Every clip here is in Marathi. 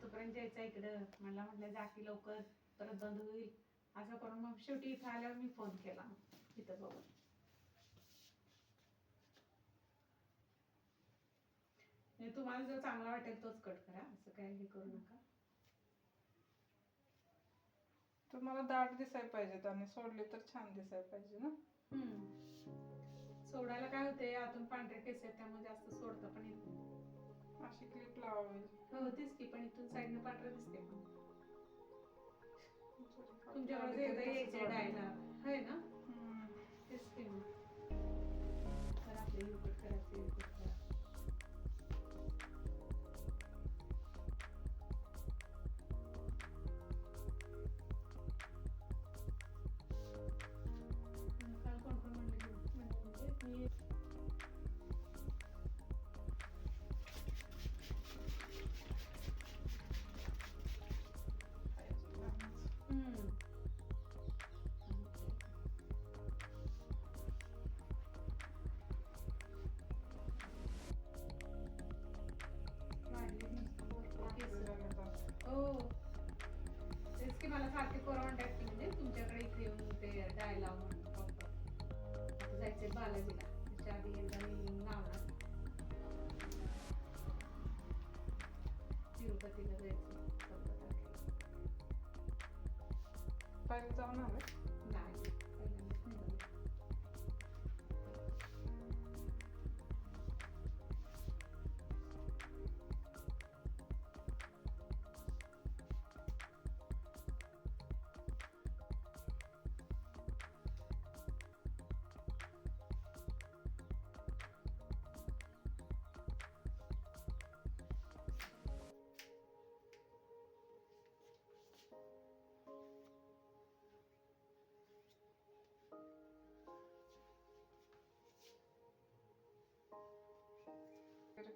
तोपर्यंत जायचं इकडं. म्हटलं जा की लवकर, परत बंद होईल असं करून मग शेवटी इथं आल्यावर मी फोन केला इथं बघून. तुम्हाला जो चांगला वाटेल तोच कट करा, असं काय हे करू नका. तुम्हाला दाट दिसायला पाहिजेत आणि सोडले तर छान दिसायला पाहिजे ना. सोडायला काय होते, आतून पांढरे केस आहेत त्यामुळे जास्त सोडता पण येत नाही. अशी क्लिप लावावी. हो तेच की, पण इथून साईडने पांढरं दिसते पण. तुमच्याकडे आली एकदा तरी तसंच यायचे वाटतं. डायला आहे ना, तेच की मग. तर आपले युकट करायचे, युकट करा. काल कोण कोण म्हणलं की म्हणजे मी हो तेच की, मला सारखे पोरं म्हणतात की म्हणजे तुमच्याकडे इथे येऊन ते डाय लावून आता जायचंय बालाजीला. त्याच्या आधी एकदा मी लावणार, तिरुपतीला जायचं 14 तारखेला. पहिले जाऊन आले. नाही पहिल्यांदाच निघालो.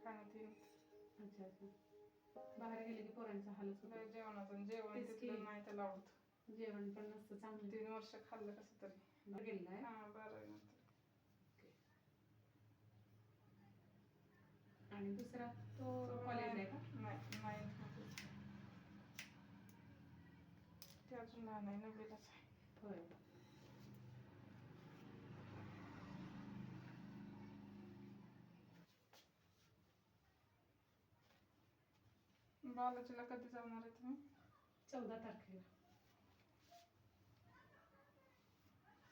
खाण्यात येईल. अच्छा अच्छा, बाहेर गेले की पोरांचा हालच होतो. जेवणाचं जेवण तेच की. तिथलं नाही त्याला आवडत. जेवण पण नसतं चांगलं. 3 वर्ष खाल्लं कसं तरी. गेलाय. हा 12वी नंतर. आणि दुसरा तो कॉलेजला आहे का? नाही 9th मध्ये. ते अजून लहान आहे, 9वीलाच आहे. होय. बालाजीला कधी जाणार आहे तुम्ही? 14 तारखेला.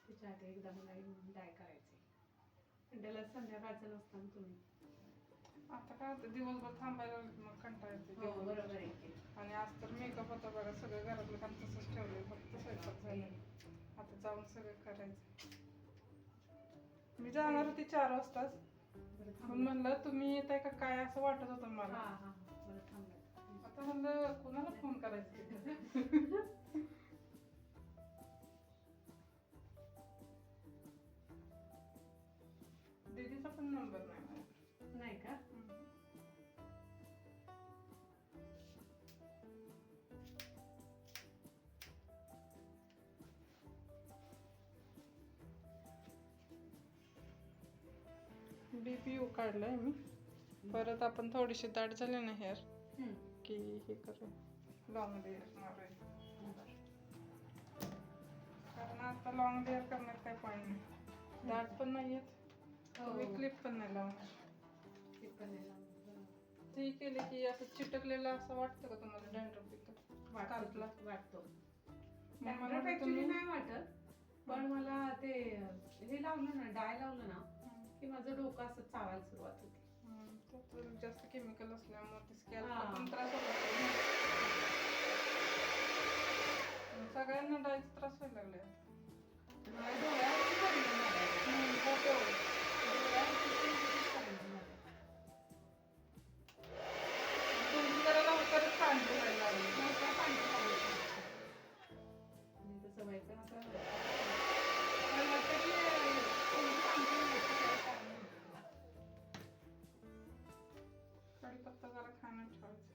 त्याच्या आधी एकदा मला येऊन डाय करायचे. त्याला संध्याकाळचं नसतं ना तुम्ही. आता काय होतं, दिवसभर थांबायला लागलं मग कंटाळा येतो. हो बरोबर आहे की. आणि आज तर मेकअप होता बघा, सगळं घरातलं काम तसंच ठेवलंय, फक्त स्वयंपाक झाला. आता जाऊन सगळं करायचं. मी जाणार होती 4 वाजताच, पण म्हणलं तुम्ही येत आहे का काय असं वाटत होतं मला. बरं थांबलं. आता म्हणलं कुणाला फोन करायचा. दीदीचा पण नंबर नाही माझ्याकडे. नाही का? BPU काढलाय मी. परत आपण थोडीशी दाट झाली ना हेअर की हे करू, लॉंग लेअर मारूया. कारण आता लॉंग लेअर करण्यात काय पॉईंट नाही. दाट पण नाही येत, क्लिप पण नाही लावणार. ते केले की असं चिटकलेलं असं वाटतं का तुम्हाला? डॅन्ड्रफ येतो वाटतो. ऍक्च्युली नाही वाटत, पण मला ते हे लावलं ना, डाय लावलं ना की माझं डोकं असं चावायला सुरुवात होती. त्यात जास्त केमिकल असल्यामुळे स्कॅल्पला पण त्रास होतो. सगळ्यांना डायचा त्रास व्हायला लागलाय. तुमची जरा लवकरच पांढरी व्हायला लागली. सवय पण आता कढीपत्ता जरा खाण्यात ठेवायचं.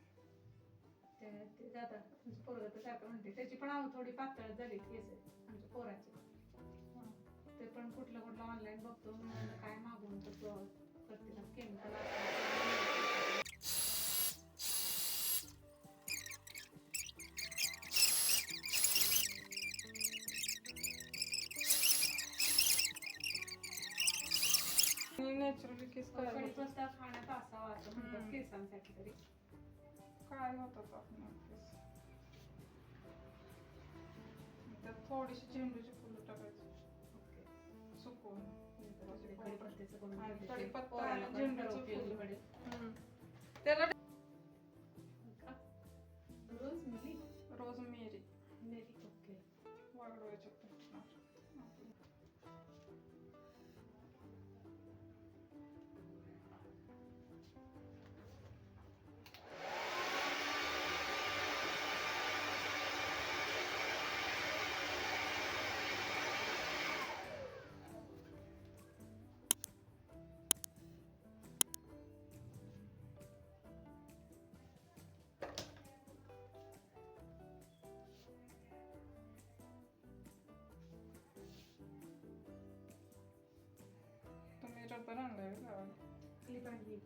ते जातात तुमचं पोरं तर सारखं म्हणते, त्याची पण थोडी पातळ झाली केस आमच्या पोराची. ते पण कुठलं ऑनलाईन बघतो, काय मागून करते ना केमिकल. असं म्हणतात हम्म. केसांसाठी तरी. काय होतात आपण केस. त्यात थोडीशी झेंडूची फुलं टाकायची ओके. सुकवून. आपले कढीपत्त्याचं करून आणि ठेवते. कढीपत्ता पोराला आणि पण झेंडूचं उपयोगी फुल. पडेल. त्याला का? रोजमेरी. रोजमेरी मेरी. ओके. वाढवायची. तुम्ही रबर आणलाय लावायला. क्लिप आणली.